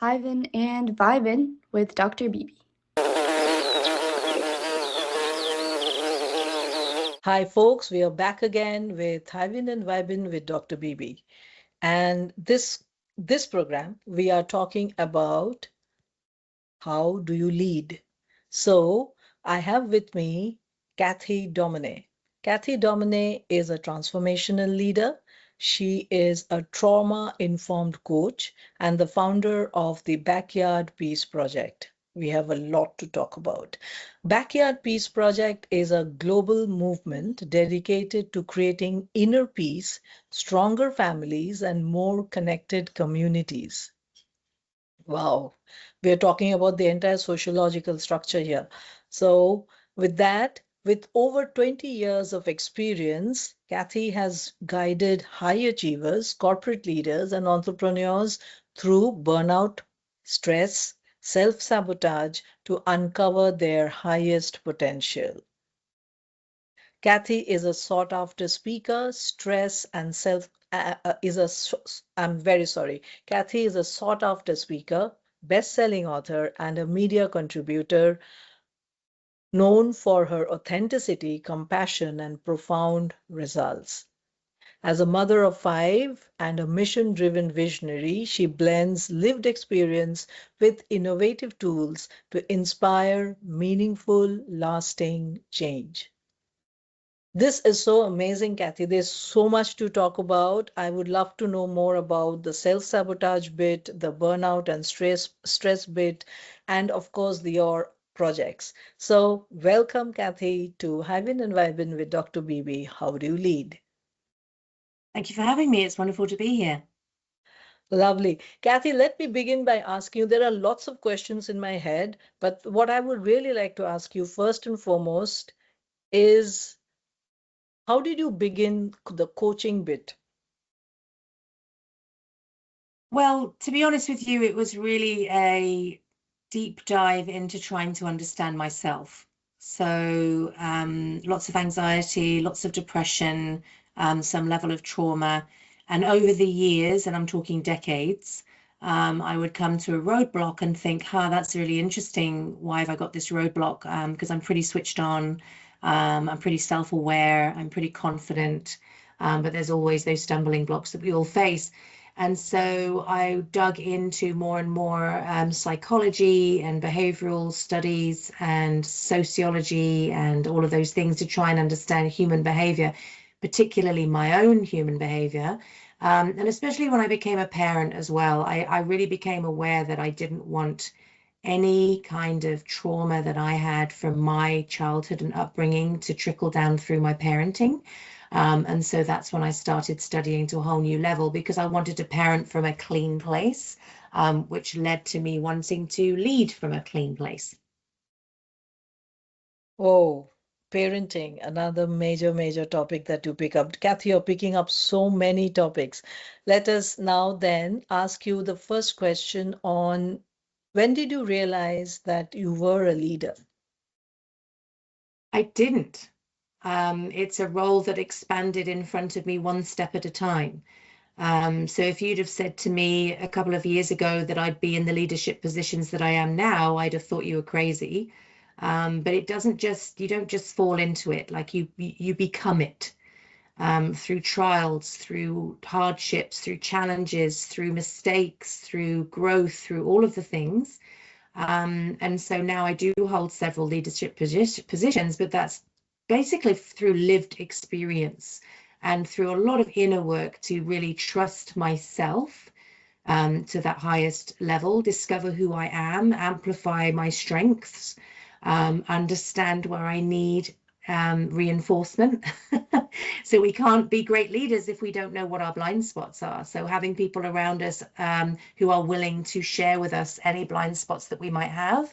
Hivin and Vibin with Dr. Bibi. Hi, folks. We are back again with Hivin and Vibin with Dr. Bibi. And this program, we are talking about how do you lead. So I have with me Cathy Domoney. Cathy Domoney is a transformational leader. She is a trauma-informed coach and the founder of the Backyard Peace Project. We have a lot to talk about. Backyard Peace Project is a global movement dedicated to creating inner peace, stronger families, and more connected communities. Wow, we are talking about the entire sociological structure here. So, with that, with over 20 years of experience, Cathy has guided high achievers, corporate leaders, and entrepreneurs through burnout, stress, self sabotage to uncover their highest potential. Cathy is a sought after speaker, stress and self is a I'm very sorry. Cathy is a sought after speaker, best-selling author and a media contributor known for her authenticity, compassion and profound results. As a mother of five and a mission-driven visionary, she blends lived experience with innovative tools to inspire meaningful, lasting change. This is so amazing, Cathy. There's so much to talk about. I would love to know more about the self-sabotage bit, the burnout and stress bit, and of course your projects. So welcome, Cathy, to Hivin and Vibin with Dr. Bibi. How do you lead? Thank you for having me. It's wonderful to be here. Lovely. Cathy, let me begin by asking you, there are lots of questions in my head, but what I would really like to ask you first and foremost is how did you begin the coaching bit? Well, to be honest with you, it was really a deep dive into trying to understand myself. So lots of anxiety, lots of depression, some level of trauma. And over the years, and I'm talking decades, I would come to a roadblock and think, that's really interesting. Why have I got this roadblock? Because I'm pretty switched on. I'm pretty self-aware. I'm pretty confident. But there's always those stumbling blocks that we all face. And so I dug into more and more psychology and behavioral studies and sociology and all of those things to try and understand human behavior, particularly my own human behavior. And especially when I became a parent as well, I really became aware that I didn't want any kind of trauma that I had from my childhood and upbringing to trickle down through my parenting. And so that's when I started studying to a whole new level because I wanted to parent from a clean place, which led to me wanting to lead from a clean place. Oh, parenting, another major topic that you pick up. Cathy, you're picking up so many topics. Let us now then ask you the first question on when did you realize that you were a leader? I didn't. It's a role that expanded in front of me one step at a time. So if you'd have said to me a couple of years ago that I'd be in the leadership positions that I am now, I'd have thought you were crazy. But it doesn't just, you don't just fall into it, like you become it through trials, through hardships, through challenges, through mistakes, through growth, through all of the things. And so now I do hold several leadership positions, but that's basically through lived experience and through a lot of inner work to really trust myself to that highest level, discover who I am, amplify my strengths, understand where I need reinforcement. So we can't be great leaders if we don't know what our blind spots are. So having people around us who are willing to share with us any blind spots that we might have,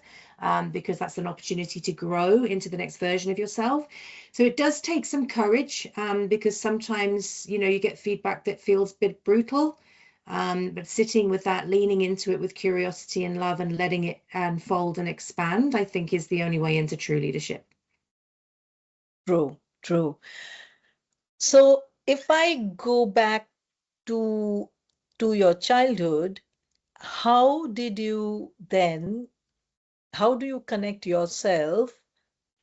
because that's an opportunity to grow into the next version of yourself. So it does take some courage because sometimes, you get feedback that feels a bit brutal. But sitting with that, leaning into it with curiosity and love and letting it unfold and expand, I think is the only way into true leadership. True. So if I go back to your childhood, how did you then, how do you connect yourself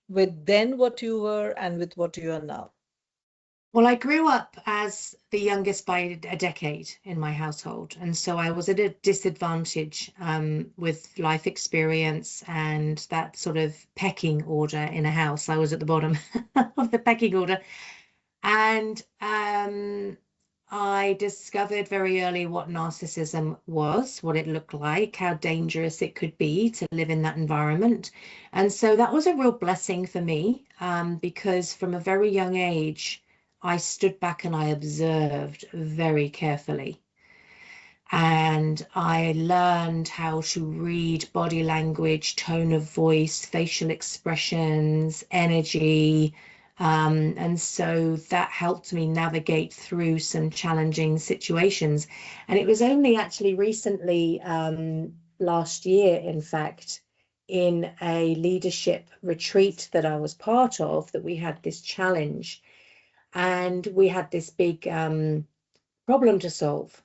with then what you were and with what you are now? Well, I grew up as the youngest by a decade in my household. And so I was at a disadvantage with life experience and that sort of pecking order in a house. I was at the bottom of the pecking order. And I discovered very early what narcissism was, what it looked like, how dangerous it could be to live in that environment. And so that was a real blessing for me because from a very young age, I stood back and I observed very carefully. And I learned how to read body language, tone of voice, facial expressions, energy. And so that helped me navigate through some challenging situations. And it was only actually recently, last year, in fact, in a leadership retreat that I was part of, that we had this challenge. And we had this big problem to solve.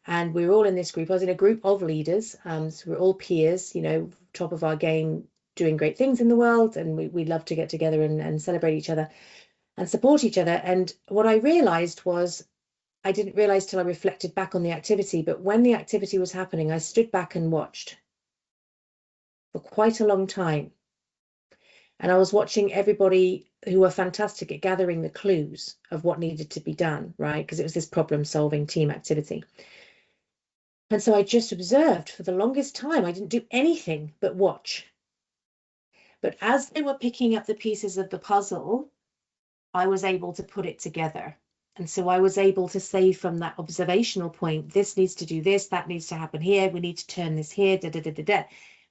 And we were all in this group. I was in a group of leaders. So we're all peers, you know, top of our game, doing great things in the world. And we love to get together and celebrate each other and support each other. And what I realized was, I didn't realize till I reflected back on the activity, but when the activity was happening, I stood back and watched for quite a long time. And I was watching everybody who were fantastic at gathering the clues of what needed to be done, right? Because it was this problem solving team activity. And so I just observed for the longest time. I didn't do anything but watch. But as they were picking up the pieces of the puzzle, I was able to put it together. And so I was able to say from that observational point, this needs to do this, that needs to happen here, we need to turn this here, da, da, da, da, da.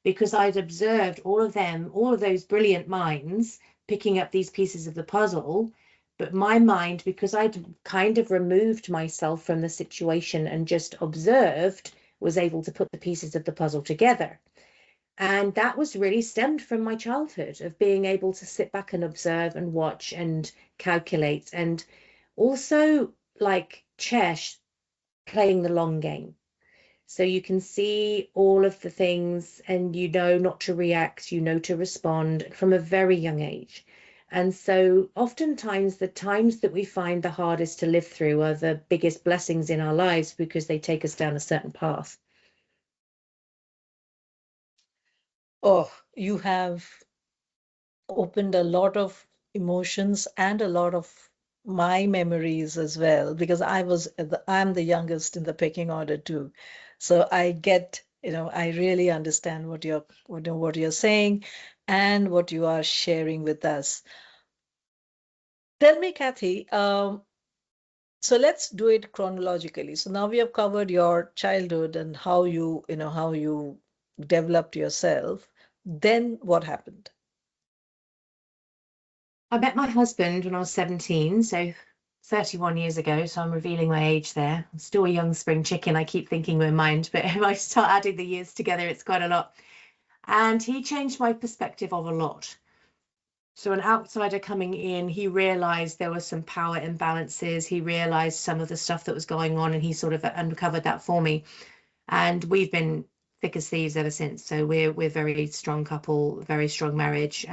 Because I'd observed all of them, all of those brilliant minds picking up these pieces of the puzzle. But my mind, because I'd kind of removed myself from the situation and just observed, was able to put the pieces of the puzzle together. And that was really stemmed from my childhood of being able to sit back and observe and watch and calculate, and also like chess, playing the long game. So you can see all of the things and you know not to react, you know to respond from a very young age. And so oftentimes the times that we find the hardest to live through are the biggest blessings in our lives because they take us down a certain path. Oh, you have opened a lot of emotions and a lot of my memories as well, because I'm the youngest in the pecking order too. So I get, I really understand what you're saying and what you are sharing with us. Tell me, Cathy, so let's do it chronologically. So now we have covered your childhood and how you developed yourself. Then what happened? I met my husband when I was 17, so 31 years ago. So I'm revealing my age there. I'm still a young spring chicken. I keep thinking we're mind, but if I start adding the years together, it's quite a lot. And he changed my perspective of a lot. So an outsider coming in, he realized there were some power imbalances. He realized some of the stuff that was going on, and he sort of uncovered that for me. And we've been thick as thieves ever since. So we're very strong couple, very strong marriage.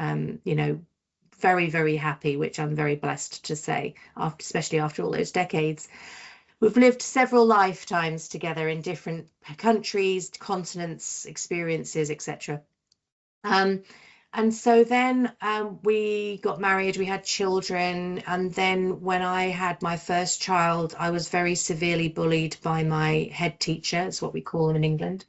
Very, very happy, which I'm very blessed to say, especially after all those decades. We've lived several lifetimes together in different countries, continents, experiences, etc. And so then we got married, we had children. And then when I had my first child, I was very severely bullied by my head teacher, it's what we call them in England,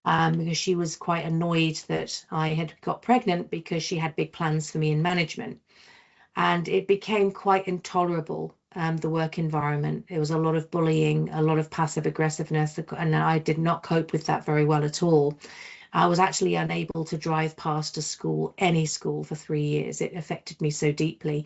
because she was quite annoyed that I had got pregnant because she had big plans for me in management. And it became quite intolerable, the work environment. There was a lot of bullying, a lot of passive aggressiveness, and I did not cope with that very well at all. I was actually unable to drive past a school, any school, for 3 years. It affected me so deeply.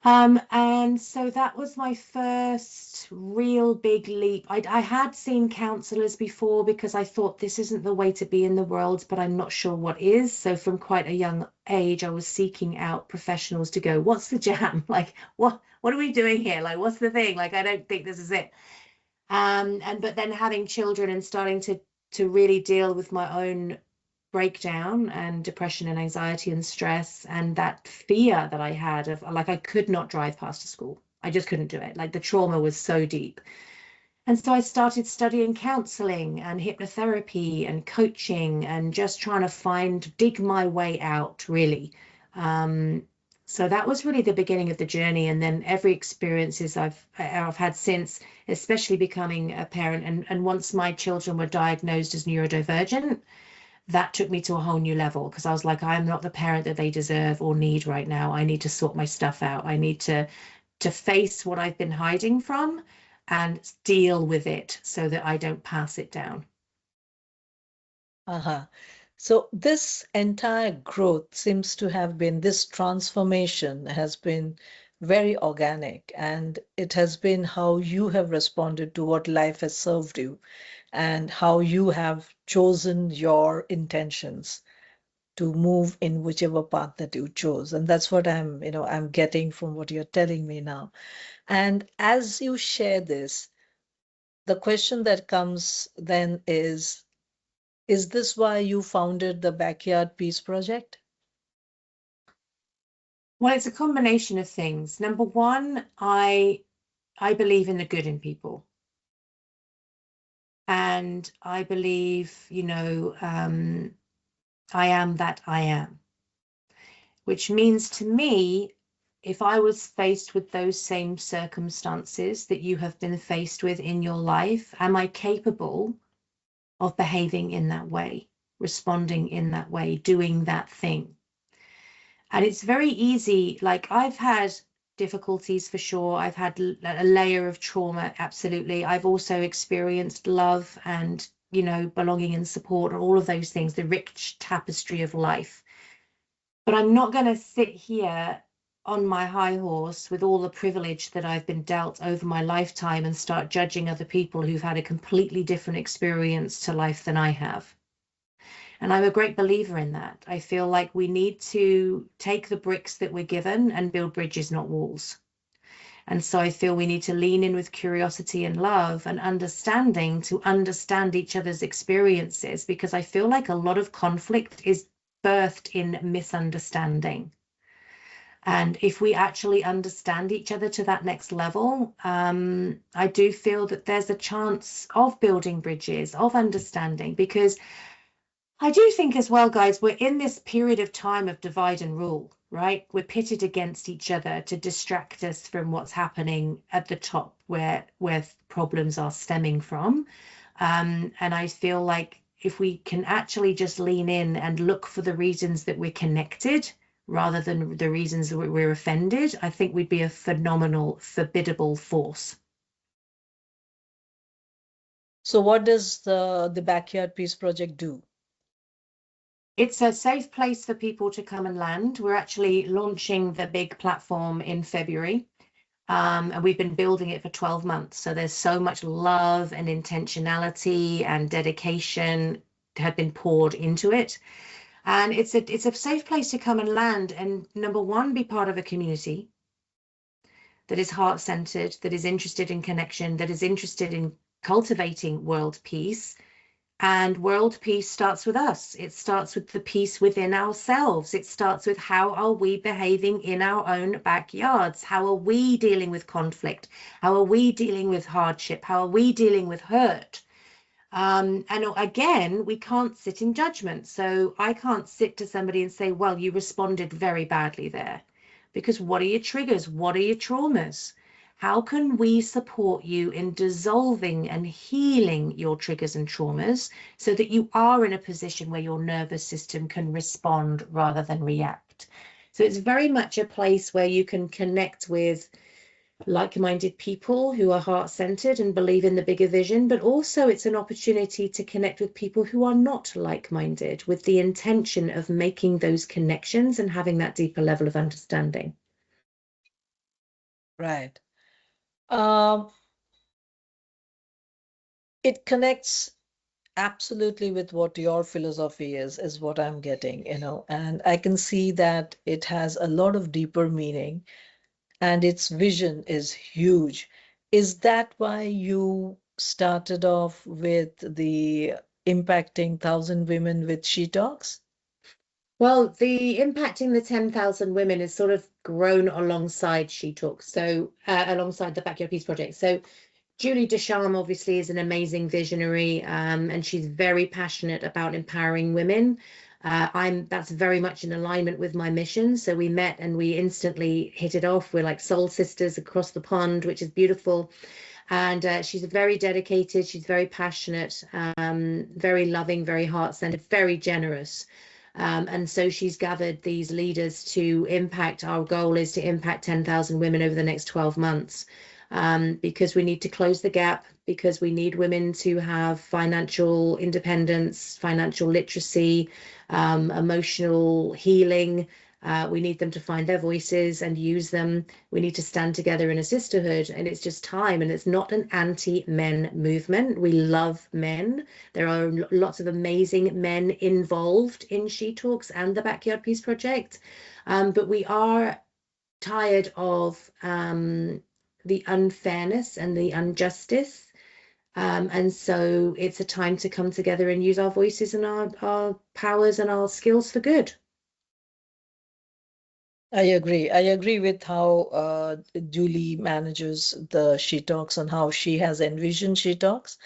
And so that was my first real big leap. I had seen counselors before because I thought this isn't the way to be in the world, but I'm not sure what is. So from quite a young age, I was seeking out professionals to go, what's the jam? Like, what are we doing here? Like, what's the thing? Like, I don't think this is it. But then having children and starting to to really deal with my own breakdown and depression and anxiety and stress, and that fear that I had of, like, I could not drive past a school. I just couldn't do it. Like, the trauma was so deep. And so I started studying counseling and hypnotherapy and coaching and just trying to dig my way out, really. So that was really the beginning of the journey. And then every experiences I've had since, especially becoming a parent, and once my children were diagnosed as neurodivergent, that took me to a whole new level, because I was like, I'm not the parent that they deserve or need right now. I need to sort my stuff out. I need to face what I've been hiding from and deal with it so that I don't pass it down. So this entire growth seems to have been, this transformation has been very organic, and it has been how you have responded to what life has served you and how you have chosen your intentions to move in whichever path that you chose. And that's what I'm getting from what you're telling me now. And as you share this, the question that comes then is this why you founded the Backyard Peace Project? Well, it's a combination of things. Number one, I believe in the good in people. And I believe, I am that I am. Which means to me, if I was faced with those same circumstances that you have been faced with in your life, am I capable of behaving in that way, responding in that way, doing that thing? And it's very easy. Like, I've had difficulties for sure. I've had a layer of trauma, absolutely. I've also experienced love and, belonging and support and all of those things, the rich tapestry of life. But I'm not going to sit here on my high horse with all the privilege that I've been dealt over my lifetime and start judging other people who've had a completely different experience to life than I have. And I'm a great believer in that. I feel like we need to take the bricks that we're given and build bridges, not walls. And so I feel we need to lean in with curiosity and love and understanding to understand each other's experiences, because I feel like a lot of conflict is birthed in misunderstanding. And if we actually understand each other to that next level, I do feel that there's a chance of building bridges, of understanding, because I do think as well, guys, we're in this period of time of divide and rule, right? We're pitted against each other to distract us from what's happening at the top, where problems are stemming from. And I feel like if we can actually just lean in and look for the reasons that we're connected rather than the reasons that we're offended, I think we'd be a phenomenal, formidable force. So what does the Backyard Peace Project do? It's a safe place for people to come and land. We're actually launching the big platform in February. And we've been building it for 12 months. So there's so much love and intentionality and dedication have been poured into it. And it's a safe place to come and land. And number one, be part of a community that is heart-centered, that is interested in connection, that is interested in cultivating world peace. And world peace starts with us. It starts with the peace within ourselves. It starts with, how are we behaving in our own backyards? How are we dealing with conflict? How are we dealing with hardship? How are we dealing with hurt? And again, we can't sit in judgment. So I can't sit to somebody and say, well, you responded very badly there. Because what are your triggers? What are your traumas? How can we support you in dissolving and healing your triggers and traumas so that you are in a position where your nervous system can respond rather than react? So it's very much a place where you can connect with like-minded people who are heart-centered and believe in the bigger vision, but also it's an opportunity to connect with people who are not like-minded, with the intention of making those connections and having that deeper level of understanding. Right. It connects absolutely with what your philosophy is what I'm getting, and I can see that it has a lot of deeper meaning and its vision is huge. Is that why you started off with the impacting 1,000 women with She Talks? Well, the impacting the 10,000 women has sort of grown alongside She Talks, so alongside the Backyard Peace Project. So Julie Deschamps obviously is an amazing visionary, and she's very passionate about empowering women. That's very much in alignment with my mission. So we met and we instantly hit it off. We're like soul sisters across the pond, which is beautiful. And she's very dedicated. She's very passionate, very loving, very heart-centered, very generous. And so she's gathered these leaders to impact. Our goal is to impact 10,000 women over the next 12 months. Because we need to close the gap, because we need women to have financial independence, financial literacy, emotional healing. We need them to find their voices and use them. We need to stand together in a sisterhood, and it's just time. And it's not an anti-men movement. We love men. There are lots of amazing men involved in She Talks and the Backyard Peace Project, but we are tired of the unfairness and the injustice. And so it's a time to come together and use our voices and our powers and our skills for good. I agree. I agree with how Julie manages the She Talks and how she has envisioned She Talks.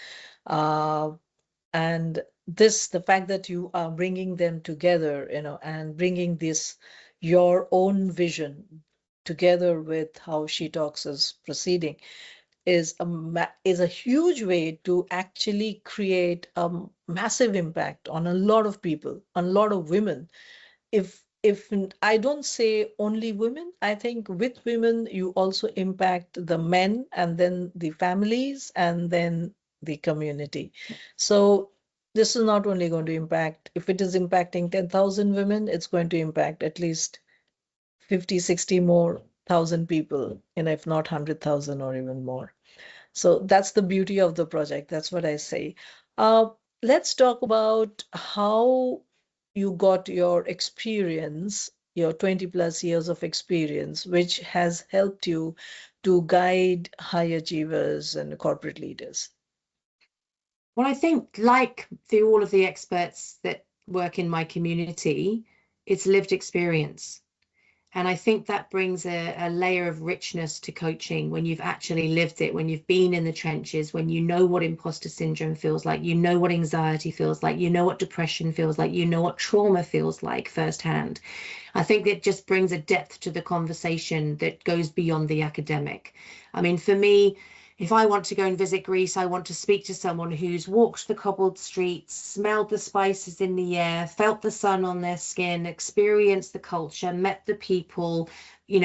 And the fact that you are bringing them together, and bringing your own vision together with how She Talks is proceeding is a huge way to actually create a massive impact on a lot of people, on a lot of women. If I don't say only women, I think with women, you also impact the men and then the families and then the community. So this is not only going to impact, if it is impacting 10,000 women, it's going to impact at least 50, 60 more thousand people, if not 100,000 or even more. So that's the beauty of the project. That's what I say. Let's talk about how you got your experience, your 20 plus years of experience, which has helped you to guide high achievers and corporate leaders. Well, I think like through all of the experts that work in my community, it's lived experience. And I think that brings a layer of richness to coaching when you've actually lived it, when you've been in the trenches, when you know what imposter syndrome feels like, you know what anxiety feels like, you know what depression feels like, you know what trauma feels like firsthand. I think it just brings a depth to the conversation that goes beyond the academic. I mean, for me, if I want to go and visit Greece, I want to speak to someone who's walked the cobbled streets, smelled the spices in the air, felt the sun on their skin, experienced the culture, met the people,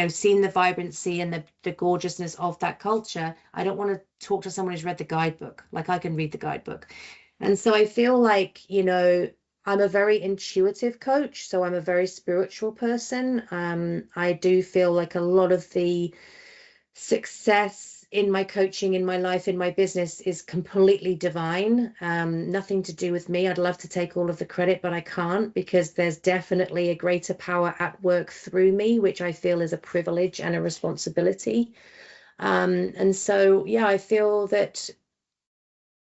seen the vibrancy and the gorgeousness of that culture. I don't want to talk to someone who's read the guidebook. Like, I can read the guidebook. And so I feel like, I'm a very intuitive coach, so I'm a very spiritual person. I do feel like a lot of the success in my coaching, in my life, in my business is completely divine. Nothing to do with me. I'd love to take all of the credit, but I can't, because there's definitely a greater power at work through me, which I feel is a privilege and a responsibility. And so, yeah, I feel that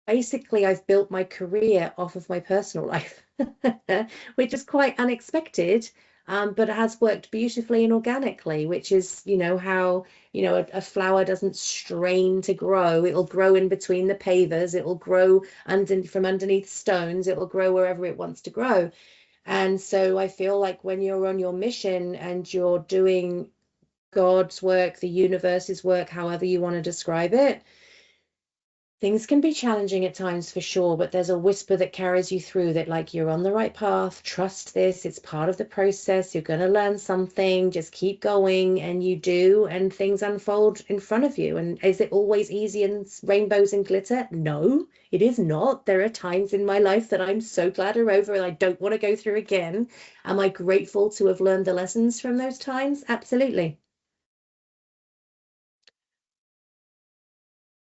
basically I've built my career off of my personal life, which is quite unexpected. But it has worked beautifully and organically, which is, how, a flower doesn't strain to grow. It will grow in between the pavers. It will grow from underneath stones. It will grow wherever it wants to grow. And so I feel like when you're on your mission and you're doing God's work, the universe's work, however you want to describe it, things can be challenging at times, for sure, but there's a whisper that carries you through that, like, you're on the right path, trust this, it's part of the process, you're going to learn something, just keep going. And you do, and things unfold in front of you. And is it always easy and rainbows and glitter? No, it is not. There are times in my life that I'm so glad are over and I don't want to go through again. Am I grateful to have learned the lessons from those times? Absolutely.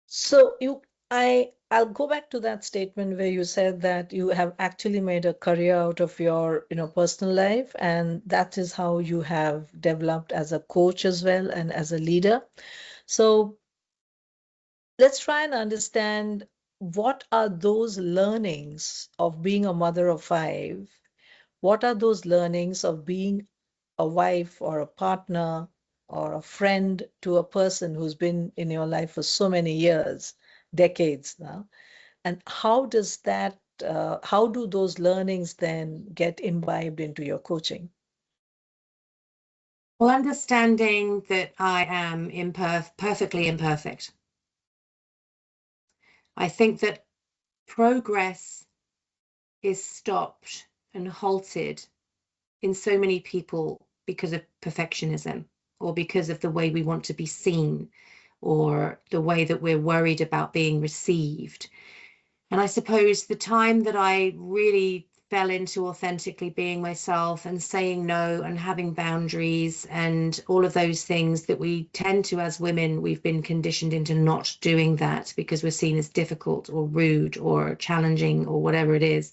So I'll go back to that statement where you said that you have actually made a career out of your, personal life, and that is how you have developed as a coach as well and as a leader. So let's try and understand what are those learnings of being a mother of 5? What are those learnings of being a wife or a partner or a friend to a person who's been in your life for so many years, decades now? And how does that, how do those learnings then get imbibed into your coaching? Well, understanding that I am perfectly imperfect. I think that progress is stopped and halted in so many people because of perfectionism, or because of the way we want to be seen, or the way that we're worried about being received. And I suppose the time that I really fell into authentically being myself and saying no and having boundaries and all of those things that we tend to, as women, we've been conditioned into not doing that because we're seen as difficult or rude or challenging or whatever it is.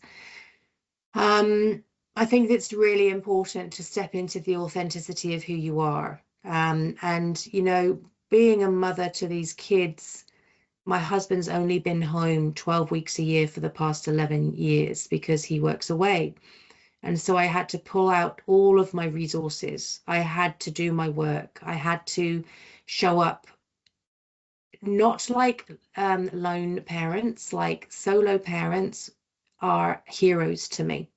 I think it's really important to step into the authenticity of who you are. And, you know, being a mother to these kids, my husband's only been home 12 weeks a year for the past 11 years because he works away. And so I had to pull out all of my resources. I had to do my work. I had to show up, not like lone parents, like solo parents are heroes to me.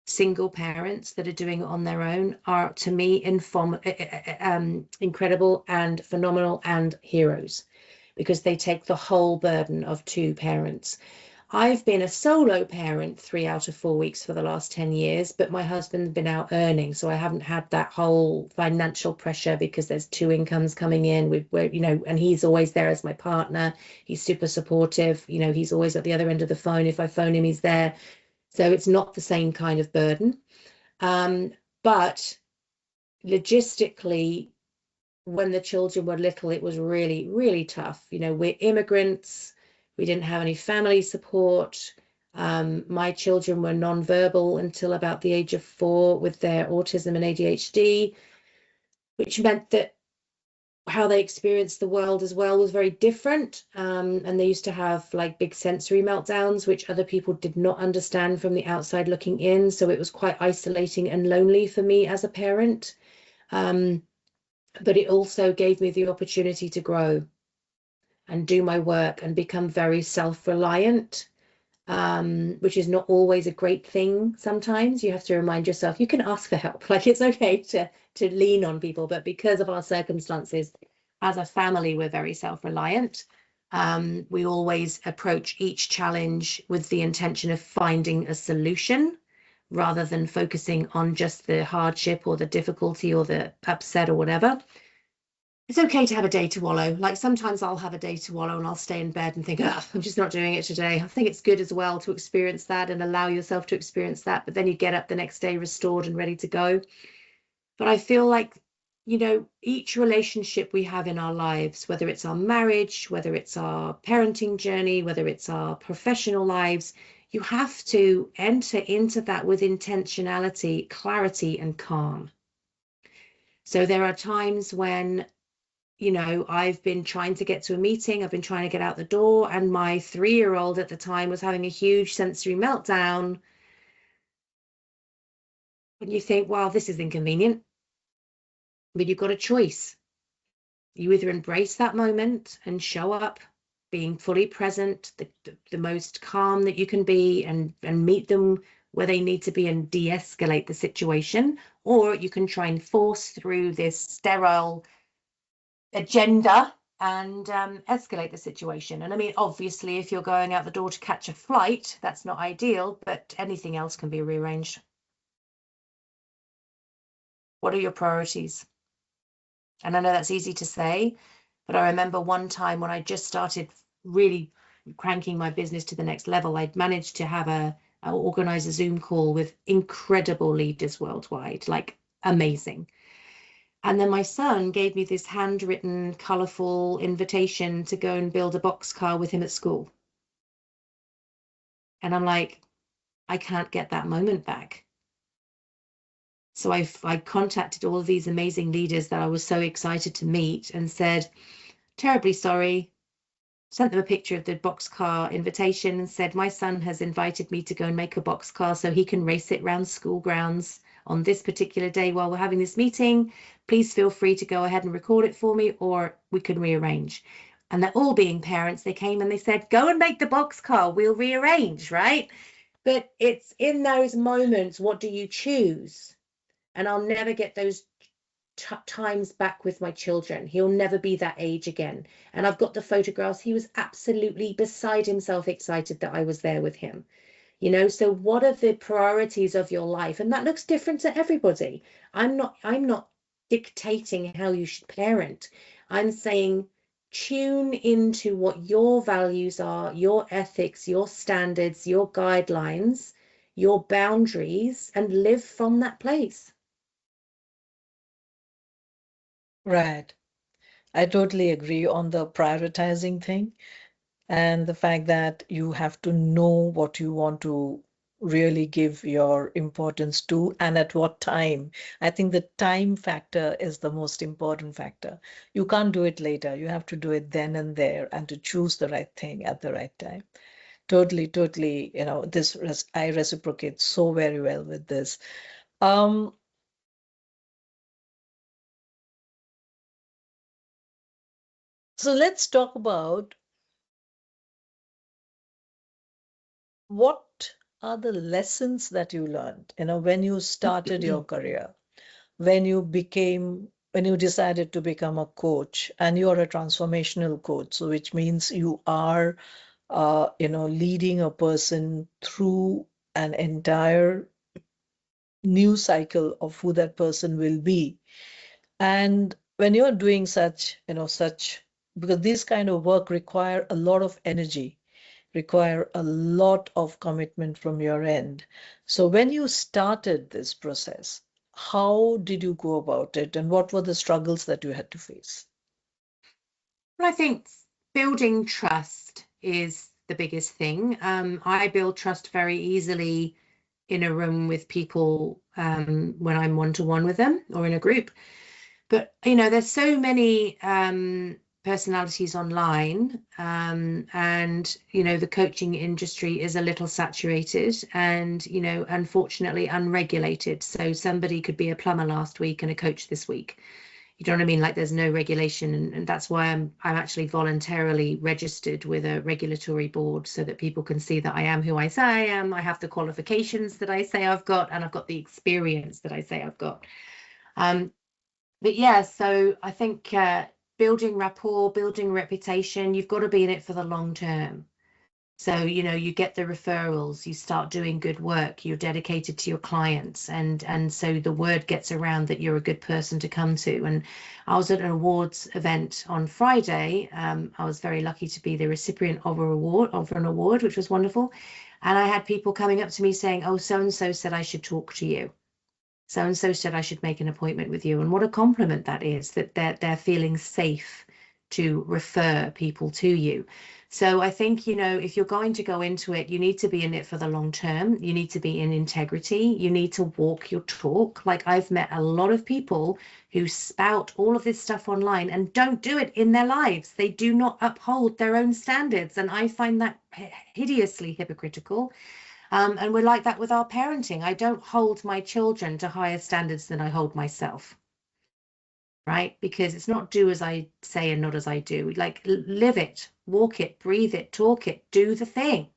Single parents that are doing it on their own are, to me, incredible and phenomenal and heroes, because they take the whole burden of 2 parents. I've been a solo parent 3 out of 4 weeks for the last 10 years, but my husband's been out earning, so I haven't had that whole financial pressure because there's 2 incomes coming in. You know, and he's always there as my partner. He's super supportive. You know, he's always at the other end of the phone. If I phone him, he's there. So it's not the same kind of burden. But logistically, when the children were little, it was really, really tough. You know, we're immigrants. We didn't have any family support. My children were nonverbal until about the age of 4 with their autism and ADHD, which meant that how they experienced the world as well was very different. And they used to have like big sensory meltdowns, which other people did not understand from the outside looking in. So it was quite isolating and lonely for me as a parent. But it also gave me the opportunity to grow and do my work and become very self-reliant, which is not always a great thing. Sometimes you have to remind yourself you can ask for help. Like, it's okay to lean on people, but because of our circumstances as a family, we're very self-reliant. We always approach each challenge with the intention of finding a solution rather than focusing on just the hardship or the difficulty or the upset or whatever. It's okay to have a day to wallow. Like, sometimes I'll have a day to wallow and I'll stay in bed and think, oh, I'm just not doing it today. I think it's good as well to experience that and allow yourself to experience that. But then you get up the next day restored and ready to go. But I feel like, you know, each relationship we have in our lives, whether it's our marriage, whether it's our parenting journey, whether it's our professional lives, you have to enter into that with intentionality, clarity, and calm. So there are times when, you know, I've been trying to get to a meeting, I've been trying to get out the door, and my 3-year-old at the time was having a huge sensory meltdown. And you think, wow, this is inconvenient. But you've got a choice. You either embrace that moment and show up being fully present, the most calm that you can be, and meet them where they need to be and de-escalate the situation, or you can try and force through this sterile agenda and escalate the situation. And I mean, obviously, if you're going out the door to catch a flight, that's not ideal, but anything else can be rearranged. What are your priorities? And I know that's easy to say, but I remember one time when I just started really cranking my business to the next level, I'd managed to organize a Zoom call with incredible leaders worldwide, like amazing. And then my son gave me this handwritten, colorful invitation to go and build a boxcar with him at school. And I'm like, I can't get that moment back. So I contacted all of these amazing leaders that I was so excited to meet and said, terribly sorry, sent them a picture of the boxcar invitation and said, my son has invited me to go and make a boxcar so he can race it around school grounds on this particular day while we're having this meeting. Please feel free to go ahead and record it for me, or we can rearrange. And they're all being parents. They came and they said, go and make the boxcar, we'll rearrange, right? But it's in those moments, what do you choose? And I'll never get those times back with my children. He'll never be that age again. And I've got the photographs. He was absolutely beside himself excited that I was there with him. You know, so what are the priorities of your life? And that looks different to everybody. I'm not dictating how you should parent. I'm saying tune into what your values are, your ethics, your standards, your guidelines, your boundaries, and live from that place. Right. I totally agree on the prioritizing thing and the fact that you have to know what you want to really give your importance to and at what time. I think the time factor is the most important factor. You can't do it later. You have to do it then and there and to choose the right thing at the right time. Totally, totally, you know, I reciprocate so very well with this. So let's talk about what are the lessons that you learned, you know, when you started your career, when you decided to become a coach, and you're a transformational coach, so which means you are, you know, leading a person through an entire new cycle of who that person will be. And when you're doing such, you know, because this kind of work require a lot of energy, require a lot of commitment from your end. So when you started this process, how did you go about it, and what were the struggles that you had to face? Well, I think building trust is the biggest thing. I build trust very easily in a room with people when I'm one-to-one with them or in a group. But, you know, there's so many personalities online, and, you know, the coaching industry is a little saturated and, you know, unfortunately unregulated. So somebody could be a plumber last week and a coach this week. You know what I mean? Like there's no regulation, and that's why I'm actually voluntarily registered with a regulatory board so that people can see that I am who I say I am. I have the qualifications that I say I've got, and I've got the experience that I say I've got. But yeah, so I think building rapport, building reputation, you've got to be in it for the long term. So, you know, you get the referrals, you start doing good work, you're dedicated to your clients, and so the word gets around that you're a good person to come to. And I was at an awards event on Friday. I was very lucky to be the recipient of an award, which was wonderful. And I had people coming up to me saying, oh, so-and-so said I should talk to you. So-and-so said I should make an appointment with you. And what a compliment that is, that they're feeling safe to refer people to you. So I think, you know, if you're going to go into it, you need to be in it for the long term. You need to be in integrity. You need to walk your talk. Like I've met a lot of people who spout all of this stuff online and don't do it in their lives. They do not uphold their own standards. And I find that hideously hypocritical. And we're like that with our parenting. I don't hold my children to higher standards than I hold myself. Right? Because it's not do as I say and not as I do. Like live it, walk it, breathe it, talk it, do the thing.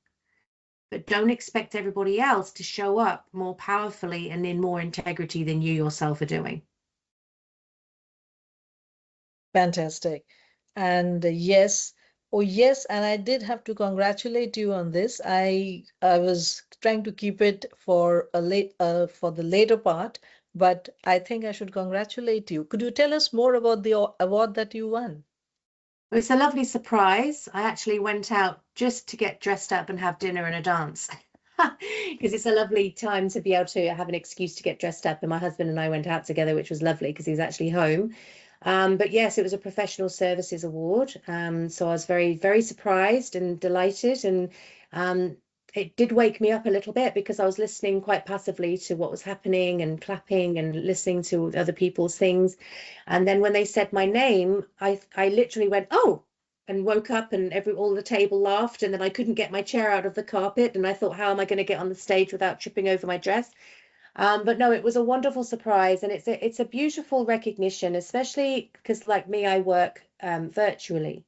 But don't expect everybody else to show up more powerfully and in more integrity than you yourself are doing. Fantastic. And yes, oh yes, and I did have to congratulate you on this. I was trying to keep it for the later part, but I think I should congratulate you. Could you tell us more about the award that you won? It was a lovely surprise. I actually went out just to get dressed up and have dinner and a dance. Because it's a lovely time to be able to have an excuse to get dressed up. And my husband and I went out together, which was lovely because he was actually home. But yes, it was a professional services award. So I was very, very surprised and delighted. And it did wake me up a little bit because I was listening quite passively to what was happening and clapping and listening to other people's things. And then when they said my name, I literally went, oh, and woke up and all the table laughed, and then I couldn't get my chair out of the carpet, and I thought, how am I going to get on the stage without tripping over my dress? But no, it was a wonderful surprise, and it's a beautiful recognition, especially because, like me, I work virtually,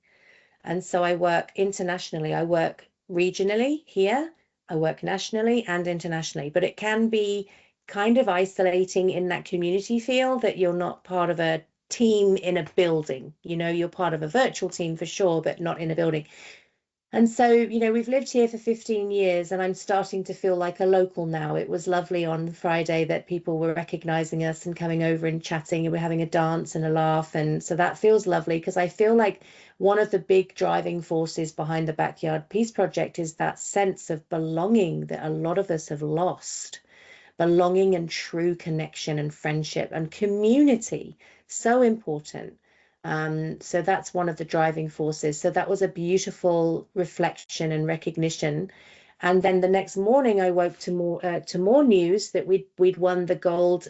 and so I work internationally. I work regionally here, I work nationally and internationally, but it can be kind of isolating in that community feel that you're not part of a team in a building. You know, you're part of a virtual team for sure, but not in a building. And so, you know, we've lived here for 15 years and I'm starting to feel like a local now. It was lovely on Friday that people were recognizing us and coming over and chatting, and we're having a dance and a laugh. And so that feels lovely, because I feel like one of the big driving forces behind the Backyard Peace Project is that sense of belonging that a lot of us have lost. Belonging and true connection and friendship and community, so important. So that's one of the driving forces. So that was a beautiful reflection and recognition. And then the next morning, I woke to more news that we'd won the Gold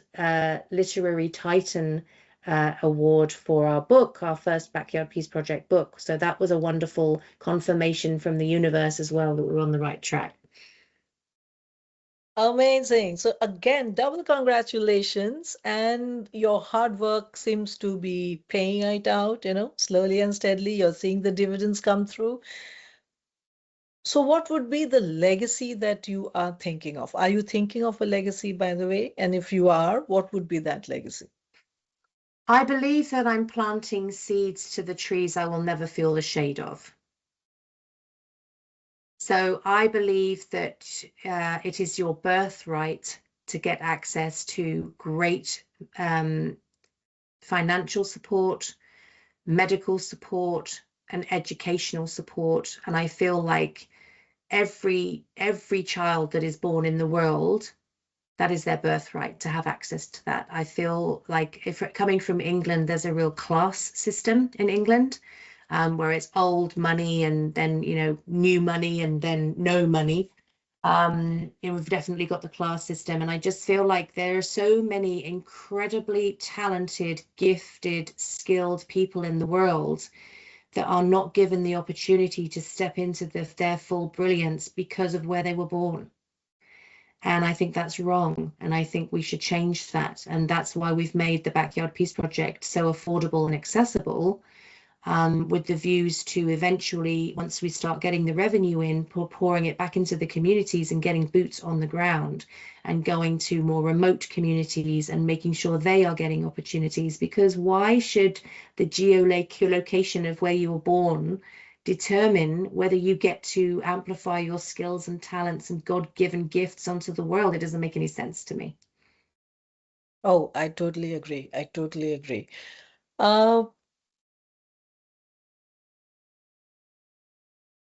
Literary Titan Award for our book, our first Backyard Peace Project book. So that was a wonderful confirmation from the universe as well that we're on the right track. Amazing. So again, double congratulations, and your hard work seems to be paying it out, you know, slowly and steadily. You're seeing the dividends come through. So what would be the legacy that you are thinking of? Are you thinking of a legacy, by the way? And if you are, what would be that legacy? I believe that I'm planting seeds to the trees I will never feel the shade of. So I believe that it is your birthright to get access to great financial support, medical support, and educational support. And I feel like every child that is born in the world, that is their birthright to have access to that. I feel like, if coming from England, there's a real class system in England. Where it's old money and then, you know, new money and then no money. We've definitely got the class system, and I just feel like there are so many incredibly talented, gifted, skilled people in the world that are not given the opportunity to step into their full brilliance because of where they were born. And I think that's wrong. And I think we should change that. And that's why we've made the Backyard Peace Project so affordable and accessible, with the views to eventually, once we start getting the revenue in, pouring it back into the communities and getting boots on the ground and going to more remote communities and making sure they are getting opportunities. Because why should the geolocation of where you were born determine whether you get to amplify your skills and talents and God-given gifts onto the world? It doesn't make any sense to me. Oh, I totally agree. I totally agree.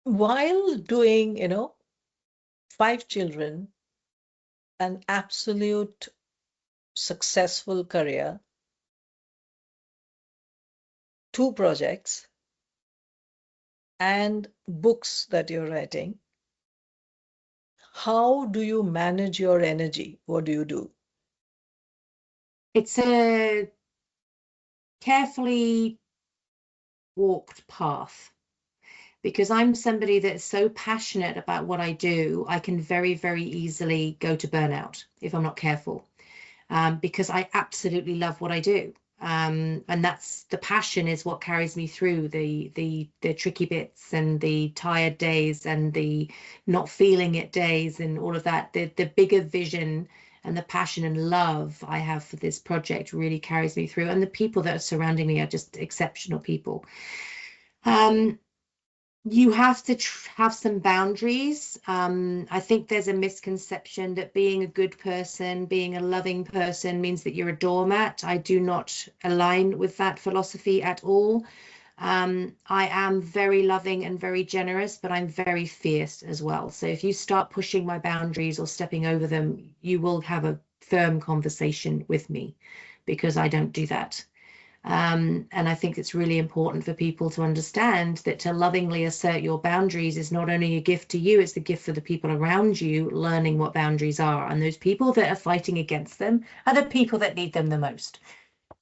While doing, you know, 5 children, an absolute successful career, 2 projects, and books that you're writing, how do you manage your energy? What do you do? It's a carefully walked path, because I'm somebody that's so passionate about what I do, I can very, very easily go to burnout if I'm not careful, because I absolutely love what I do. And that's the passion is what carries me through the tricky bits and the tired days and the not feeling it days and all of that. The bigger vision and the passion and love I have for this project really carries me through. And the people that are surrounding me are just exceptional people. You have to have some boundaries. I think there's a misconception that being a good person, being a loving person means that you're a doormat. I do not align with that philosophy at all. I am very loving and very generous, but I'm very fierce as well. So if you start pushing my boundaries or stepping over them, you will have a firm conversation with me, because I don't do that. And I think it's really important for people to understand that to lovingly assert your boundaries is not only a gift to you, it's the gift for the people around you learning what boundaries are. And those people that are fighting against them are the people that need them the most.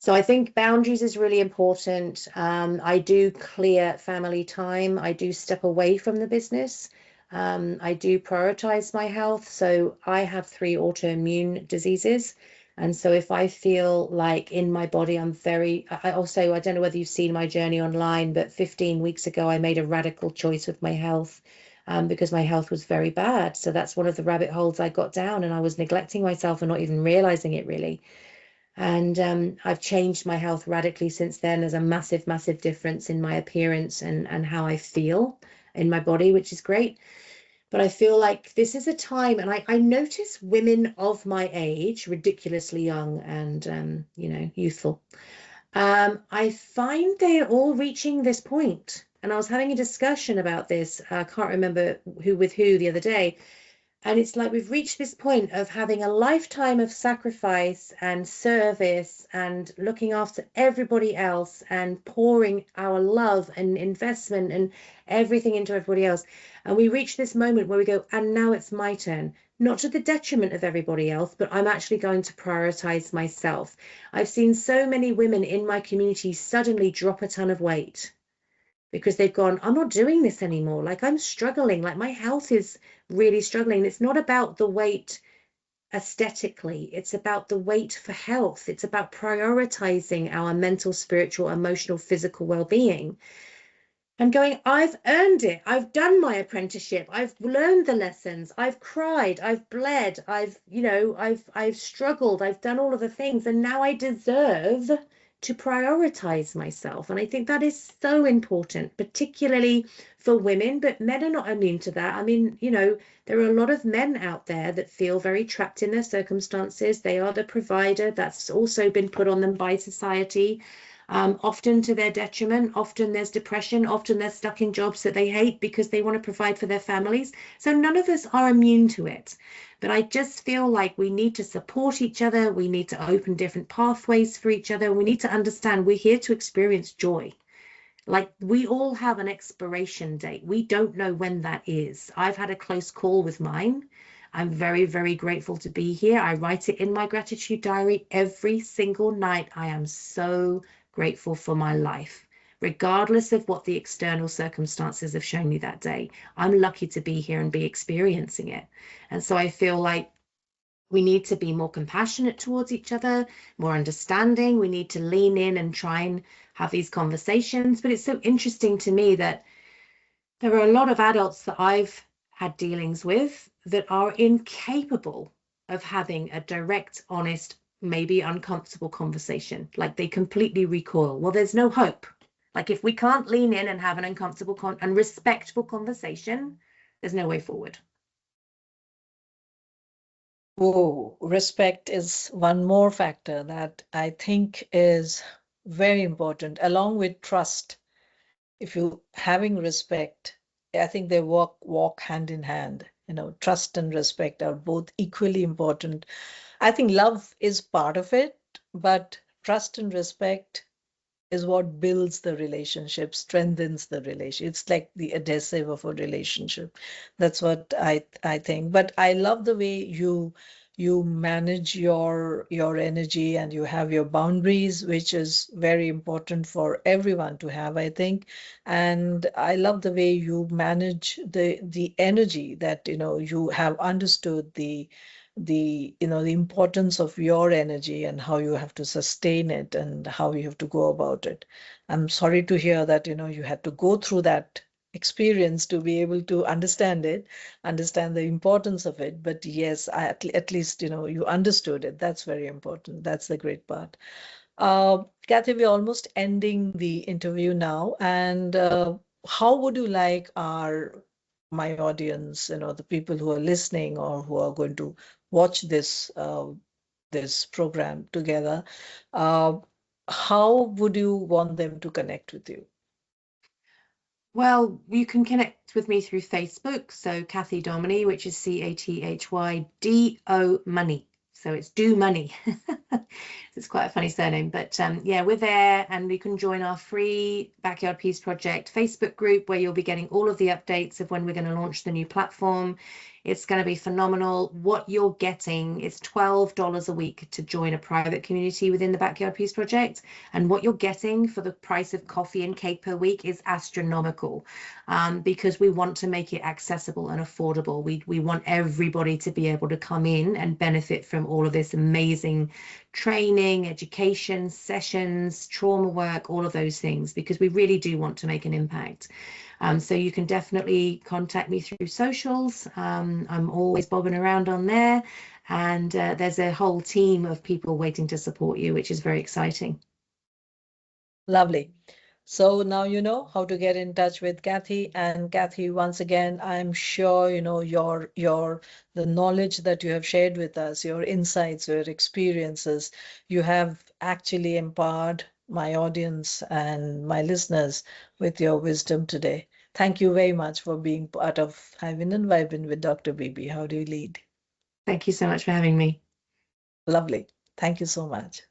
So I think boundaries is really important. I do clear family time. I do step away from the business. I do prioritize my health. So I have 3 autoimmune diseases. And so if I feel like in my body, I also, I don't know whether you've seen my journey online, but 15 weeks ago, I made a radical choice with my health because my health was very bad. So that's one of the rabbit holes I got down, and I was neglecting myself and not even realizing it really. And I've changed my health radically since then. There's a massive, massive difference in my appearance and how I feel in my body, which is great. But I feel like this is a time, and I notice women of my age, ridiculously young and, youthful. I find they're all reaching this point. And I was having a discussion about this. I can't remember who the other day. And it's like we've reached this point of having a lifetime of sacrifice and service and looking after everybody else and pouring our love and investment and everything into everybody else. And we reach this moment where we go, and now it's my turn, not to the detriment of everybody else, but I'm actually going to prioritize myself. I've seen so many women in my community suddenly drop a ton of weight because they've gone, I'm not doing this anymore. Like, I'm struggling. Like, my health is really struggling. It's not about the weight aesthetically. It's about the weight for health. It's about prioritizing our mental, spiritual, emotional, physical well-being and going, I've earned it. I've done my apprenticeship. I've learned the lessons. I've cried. I've bled. I've struggled. I've done all of the things. And now I deserve to prioritize myself. And I think that is so important, particularly for women, but men are not immune to that. I mean, there are a lot of men out there that feel very trapped in their circumstances. They are the provider. That's also been put on them by society. Often to their detriment. Often there's depression. Often they're stuck in jobs that they hate because they want to provide for their families. So none of us are immune to it. But I just feel like we need to support each other. We need to open different pathways for each other. We need to understand we're here to experience joy. Like, we all have an expiration date. We don't know when that is. I've had a close call with mine. I'm very, very grateful to be here. I write it in my gratitude diary every single night. I am so grateful for my life, regardless of what the external circumstances have shown me that day. I'm lucky to be here and be experiencing it. And so I feel like we need to be more compassionate towards each other, more understanding. We need to lean in and try and have these conversations. But it's so interesting to me that there are a lot of adults that I've had dealings with that are incapable of having a direct, honest, maybe uncomfortable conversation. Like, they completely recoil. Well, there's no hope. Like, if we can't lean in and have an uncomfortable and respectful conversation, there's no way forward. Oh, respect is one more factor that I think is very important, along with trust. If you having respect, I think they walk hand in hand. Trust and respect are both equally important. I think love is part of it, but trust and respect is what builds the relationship, strengthens the relationship. It's like the adhesive of a relationship. That's what I think. But I love the way you manage your energy and you have your boundaries, which is very important for everyone to have, I think. And I love the way you manage the energy that you have understood the importance of your energy and how you have to sustain it and how you have to go about it. I'm sorry to hear that you had to go through that experience to be able to understand the importance of it. But yes, at least you understood it. That's very important. That's the great part. Cathy, we're almost ending the interview now, and how would you like my audience, the people who are listening or who are going to watch this program together, how would you want them to connect with you? Well, you can connect with me through Facebook. So Cathy Domoney, which is CathyDo Money. So it's Do Money. It's quite a funny surname, but yeah, we're there, and you can join our free Backyard Peace Project Facebook group, where you'll be getting all of the updates of when we're going to launch the new platform. It's going to be phenomenal. What you're getting is $12 a week to join a private community within the Backyard Peace Project. And what you're getting for the price of coffee and cake per week is astronomical, because we want to make it accessible and affordable. We want everybody to be able to come in and benefit from all of this amazing training, education, sessions, trauma work, all of those things, because we really do want to make an impact. So you can definitely contact me through socials. I'm always bobbing around on there, and there's a whole team of people waiting to support you, which is very exciting. Lovely. So now you know how to get in touch with Cathy. And Cathy, once again, I'm sure you know the knowledge that you have shared with us, your insights, your experiences, you have actually empowered my audience and my listeners with your wisdom today. Thank you very much for being part of Hivin and Vibin with Dr. Bibi. How do you lead? Thank you so much for having me. Lovely. Thank you so much.